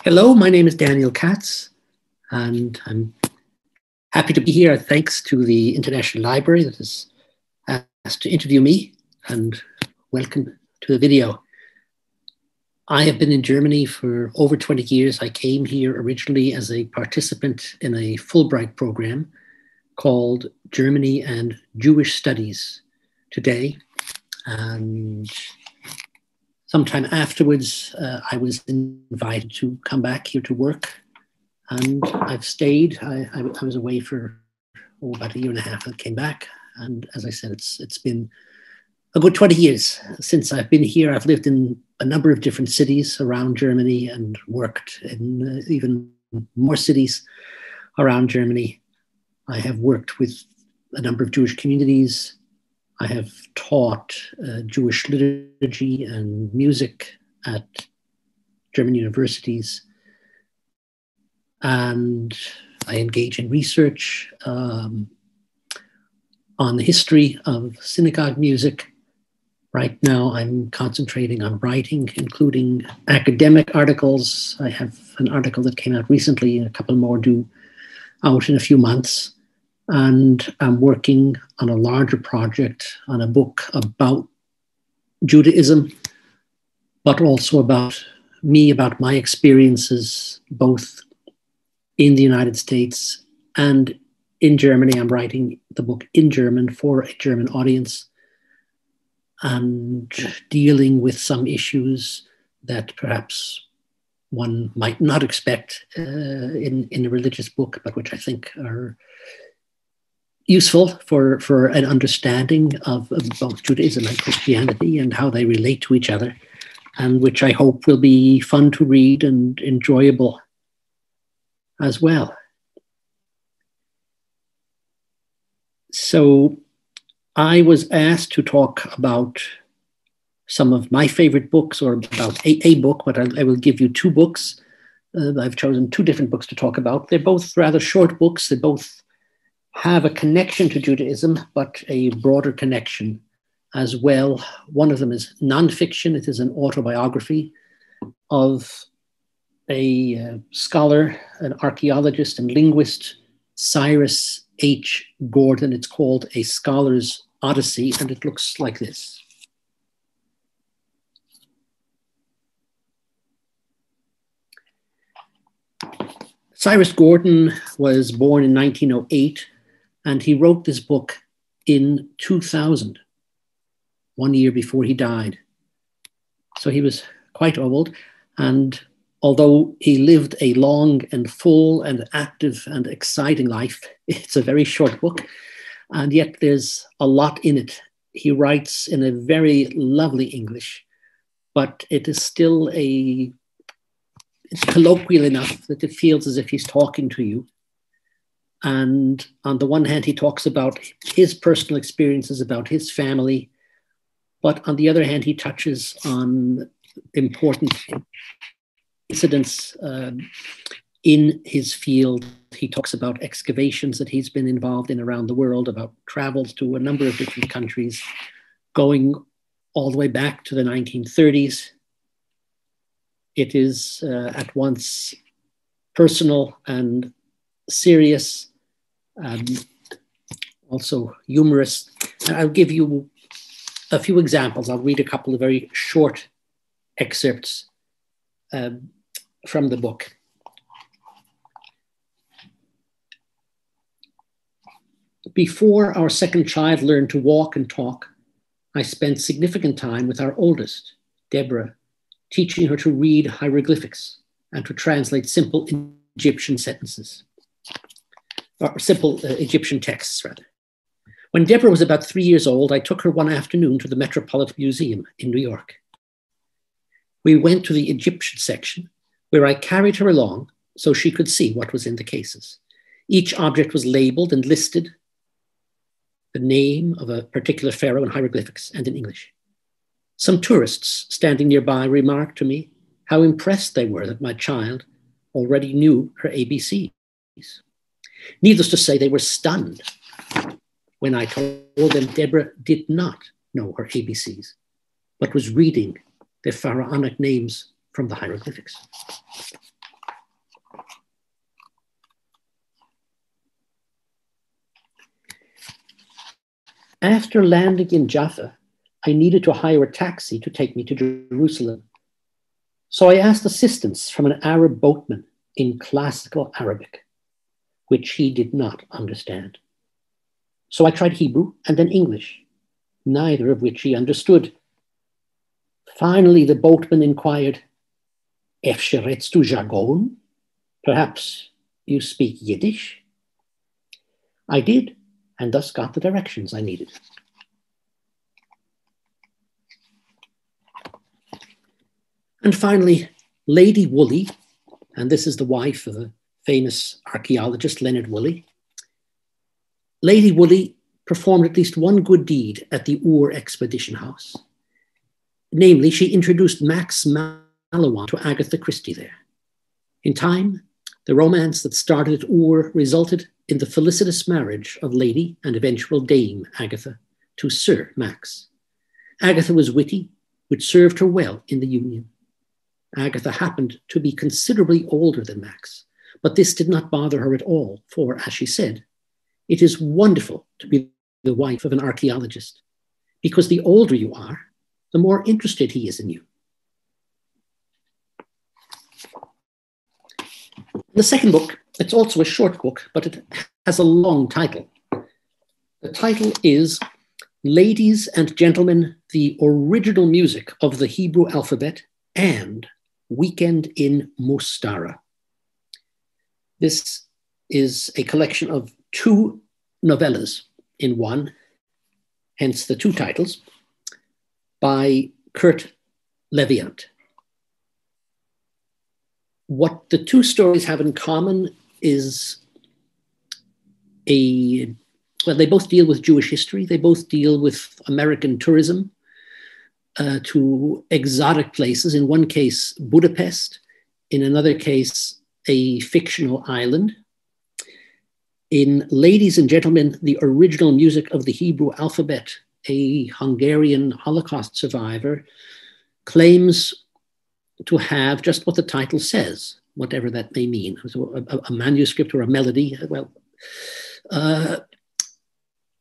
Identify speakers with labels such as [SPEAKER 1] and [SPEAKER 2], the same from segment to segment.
[SPEAKER 1] Hello, my name is Daniel Katz, and I'm happy to be here. Thanks to the International Library that has asked to interview me, and welcome to the video. I have been in Germany for over 20 years. I came here originally as a participant in a Fulbright program called Germany and Jewish Studies today. And sometime afterwards, I was invited to come back here to work, and I've stayed. I was away for about a year and a half and came back. And as I said, it's been a good 20 years since I've been here. I've lived in a number of different cities around Germany and worked in even more cities around Germany. I have worked with a number of Jewish communities. I have taught Jewish liturgy and music at German universities. And I engage in research on the history of synagogue music. Right now, I'm concentrating on writing, including academic articles. I have an article that came out recently, and a couple more due out in a few months. And I'm working on a larger project, on a book about Judaism, but also about me, about my experiences, both in the United States and in Germany. I'm writing the book in German for a German audience and dealing with some issues that perhaps one might not expect in a religious book, but which I think are useful for an understanding of both Judaism and Christianity and how they relate to each other, and which I hope will be fun to read and enjoyable as well. So I was asked to talk about some of my favorite books, or about a book, but I will give you two books. I've chosen two different books to talk about. They're both rather short books. They both have a connection to Judaism, but a broader connection as well. One of them is nonfiction. It is an autobiography of a scholar, an archaeologist and linguist, Cyrus H. Gordon. It's called A Scholar's Odyssey, and it looks like this. Cyrus Gordon was born in 1908, and he wrote this book in 2000, 1 year before he died. So he was quite old, and although he lived a long and full and active and exciting life, it's a very short book, and yet there's a lot in it. He writes in a very lovely English, but it is still it's colloquial enough that it feels as if he's talking to you. And on the one hand, he talks about his personal experiences, about his family, but on the other hand, he touches on important incidents in his field. He talks about excavations that he's been involved in around the world, about travels to a number of different countries, going all the way back to the 1930s. It is at once personal and serious, also humorous. And I'll give you a few examples. I'll read a couple of very short excerpts from the book. Before our second child learned to walk and talk, I spent significant time with our oldest, Deborah, teaching her to read hieroglyphics and to translate simple Egyptian sentences, or simple Egyptian texts, rather. When Deborah was about 3 years old, I took her one afternoon to the Metropolitan Museum in New York. We went to the Egyptian section, where I carried her along so she could see what was in the cases. Each object was labeled and listed, the name of a particular pharaoh in hieroglyphics and in English. Some tourists standing nearby remarked to me how impressed they were that my child already knew her ABCs. Needless to say, they were stunned when I told them Deborah did not know her ABCs, but was reading their pharaonic names from the hieroglyphics. After landing in Jaffa, I needed to hire a taxi to take me to Jerusalem. So I asked assistance from an Arab boatman in classical Arabic, which he did not understand. So I tried Hebrew and then English, neither of which he understood. Finally, the boatman inquired, "Efshe redst du Jargon? Perhaps you speak Yiddish?" I did, and thus got the directions I needed. And finally, Lady Woolley, and this is the wife of the famous archaeologist Leonard Woolley. Lady Woolley performed at least one good deed at the Ur Expedition House. Namely, she introduced Max Mallowan to Agatha Christie there. In time, the romance that started at Ur resulted in the felicitous marriage of Lady and eventual Dame Agatha to Sir Max. Agatha was witty, which served her well in the union. Agatha happened to be considerably older than Max, but this did not bother her at all, for, as she said, "It is wonderful to be the wife of an archaeologist, because the older you are, the more interested he is in you." The second book, it's also a short book, but it has a long title. The title is Ladies and Gentlemen, the Original Music of the Hebrew Alphabet and Weekend in Mustara. This is a collection of two novellas in one, hence the two titles, by Kurt Leviant. What the two stories have in common is they both deal with Jewish history. They both deal with American tourism to exotic places. In one case, Budapest. In another case, a fictional island. In Ladies and Gentlemen, the Original Music of the Hebrew Alphabet, a Hungarian Holocaust survivor claims to have just what the title says, whatever that may mean. So a manuscript or a melody,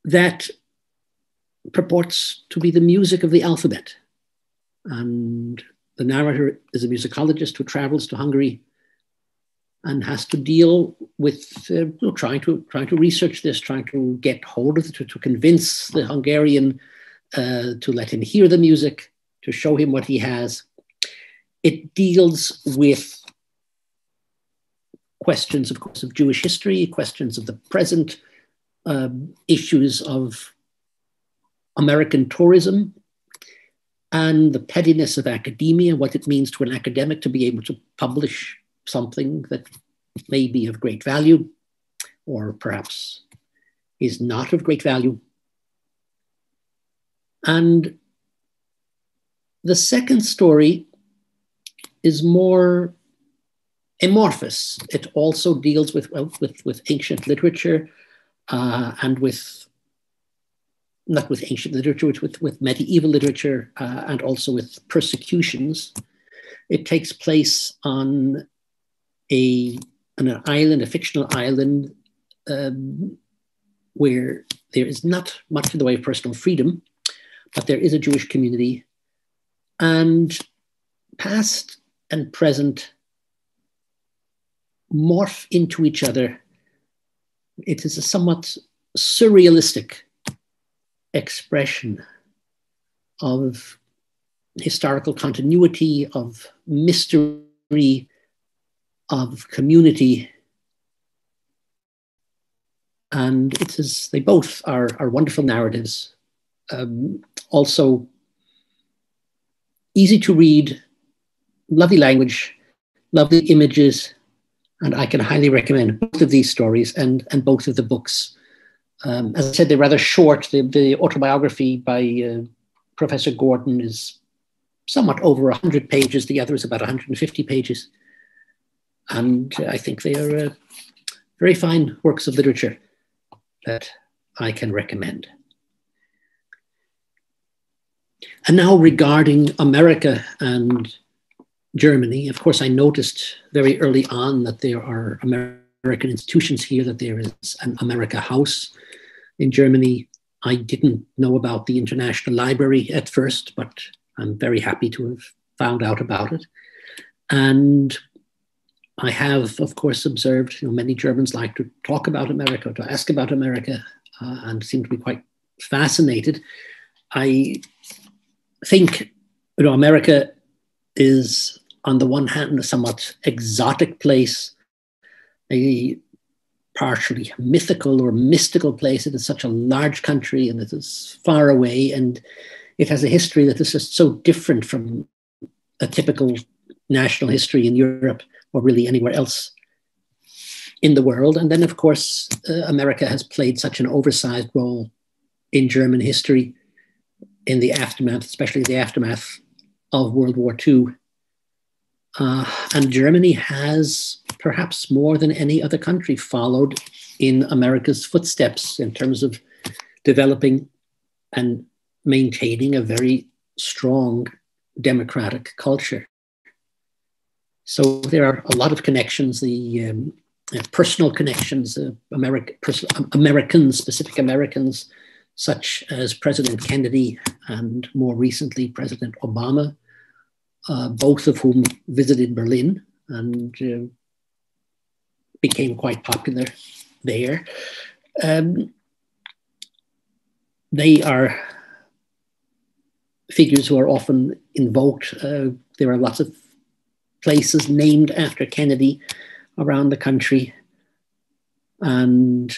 [SPEAKER 1] that purports to be the music of the alphabet. And the narrator is a musicologist who travels to Hungary and has to deal with trying to research this, trying to get hold of it, to convince the Hungarian to let him hear the music, to show him what he has. It deals with questions, of course, of Jewish history, questions of the present, issues of American tourism, and the pettiness of academia, what it means to an academic to be able to publish something that may be of great value, or perhaps is not of great value. And the second story is more amorphous. It also deals with ancient literature and not with ancient literature, with medieval literature and also with persecutions. It takes place on an island, a fictional island, where there is not much in the way of personal freedom, but there is a Jewish community, and past and present morph into each other. It is a somewhat surrealistic expression of historical continuity, of mystery, of community. And they both are wonderful narratives. Also easy to read, lovely language, lovely images, and I can highly recommend both of these stories and both of the books. As I said, they're rather short. The autobiography by Professor Gordon is somewhat over 100 pages. The other is about 150 pages. And I think they are very fine works of literature that I can recommend. And now regarding America and Germany. Of course, I noticed very early on that there are American institutions here, that there is an America House in Germany. I didn't know about the International Library at first, but I'm very happy to have found out about it. And I have, of course, observed, many Germans like to talk about America, to ask about America, and seem to be quite fascinated. I think, America is, on the one hand, a somewhat exotic place, a partially mythical or mystical place. It is such a large country and it is far away, and it has a history that is just so different from a typical national history in Europe or really anywhere else in the world. And then, of course, America has played such an oversized role in German history in the aftermath, especially the aftermath of World War II. And Germany has, perhaps more than any other country, followed in America's footsteps in terms of developing and maintaining a very strong democratic culture. So there are a lot of connections, the personal connections, Americans, specific Americans, such as President Kennedy and more recently President Obama, both of whom visited Berlin and became quite popular there. They are figures who are often invoked. There are lots of places named after Kennedy around the country. And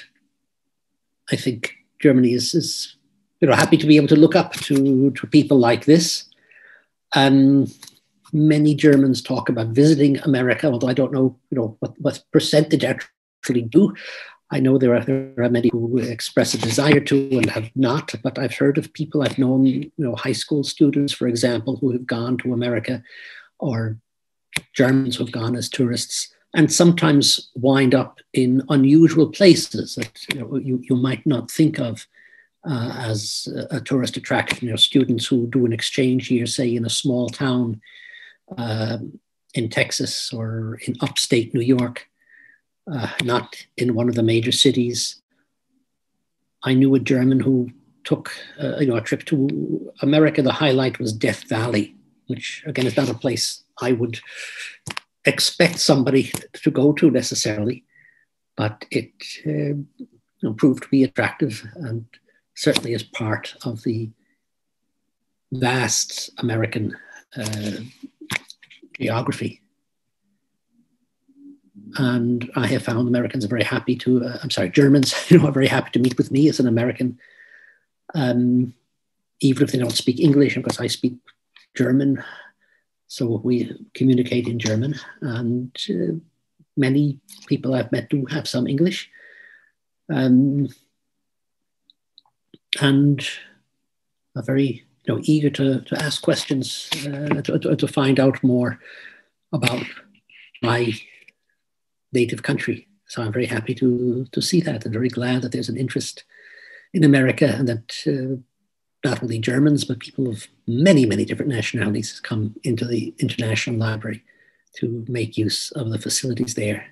[SPEAKER 1] I think Germany is happy to be able to look up to people like this. Many Germans talk about visiting America, although I don't know, what percentage actually do. I know there are many who express a desire to and have not, but I've heard of people, I've known, high school students, for example, who have gone to America, or Germans who have gone as tourists, and sometimes wind up in unusual places that you might not think of as a tourist attraction. Students who do an exchange year, say in a small town in Texas or in upstate New York, not in one of the major cities. I knew a German who took a trip to America. The highlight was Death Valley, which again is not a place I would expect somebody to go to necessarily, but it proved to be attractive and certainly is part of the vast American geography. And I have found Americans are very happy to, Germans, are very happy to meet with me as an American, even if they don't speak English, because I speak German. So we communicate in German, and many people I've met do have some English. And are very eager to ask questions, to find out more about my native country. So I'm very happy to see that, and very glad that there's an interest in America, and that not only Germans, but people of many, many different nationalities come into the International Library to make use of the facilities there.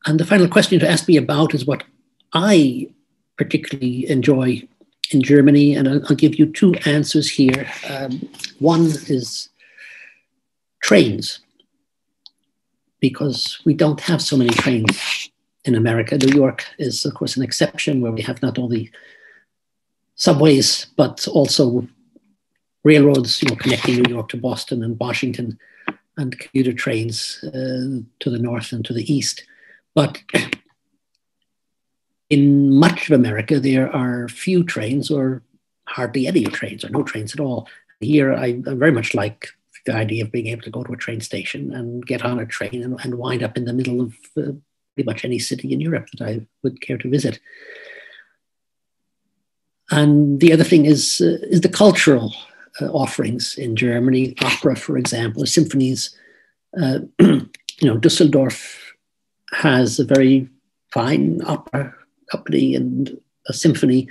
[SPEAKER 1] And the final question to ask me about is what I particularly enjoy in Germany, and I'll give you two answers here. One is trains, because we don't have so many trains in America. New York is, of course, an exception, where we have not only subways, but also railroads, connecting New York to Boston and Washington, and commuter trains to the north and to the east. But in much of America, there are few trains, or hardly any trains, or no trains at all. Here, I very much like the idea of being able to go to a train station and get on a train and wind up in the middle of pretty much any city in Europe that I would care to visit. And the other thing is the cultural offerings in Germany. Opera, for example, or symphonies. Düsseldorf has a very fine opera company and a symphony,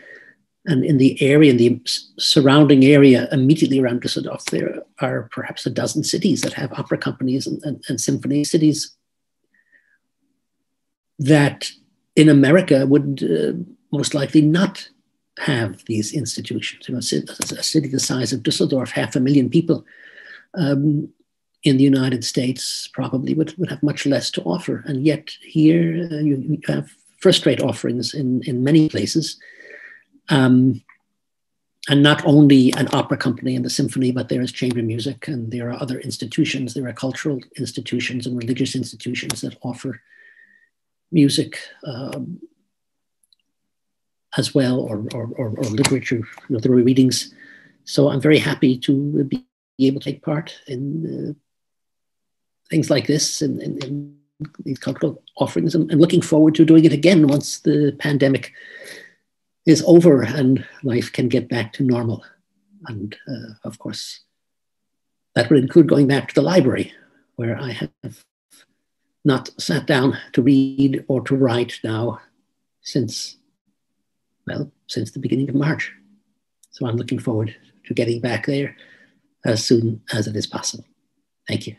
[SPEAKER 1] And in the area, in the surrounding area immediately around Düsseldorf, there are perhaps a dozen cities that have opera companies and symphony cities that in America would most likely not have these institutions. You know, a city the size of Düsseldorf, 500,000 people, in the United States probably would have much less to offer. And yet here you have first-rate offerings in many places. And not only an opera company and the symphony, but there is chamber music, and there are other institutions. There are cultural institutions and religious institutions that offer music as well, or literature, there are readings. So I'm very happy to be able to take part in things like this, in these cultural offerings, and looking forward to doing it again once the pandemic is over and life can get back to normal. And of course, that would include going back to the library, where I have not sat down to read or to write now since the beginning of March. So I'm looking forward to getting back there as soon as it is possible. Thank you.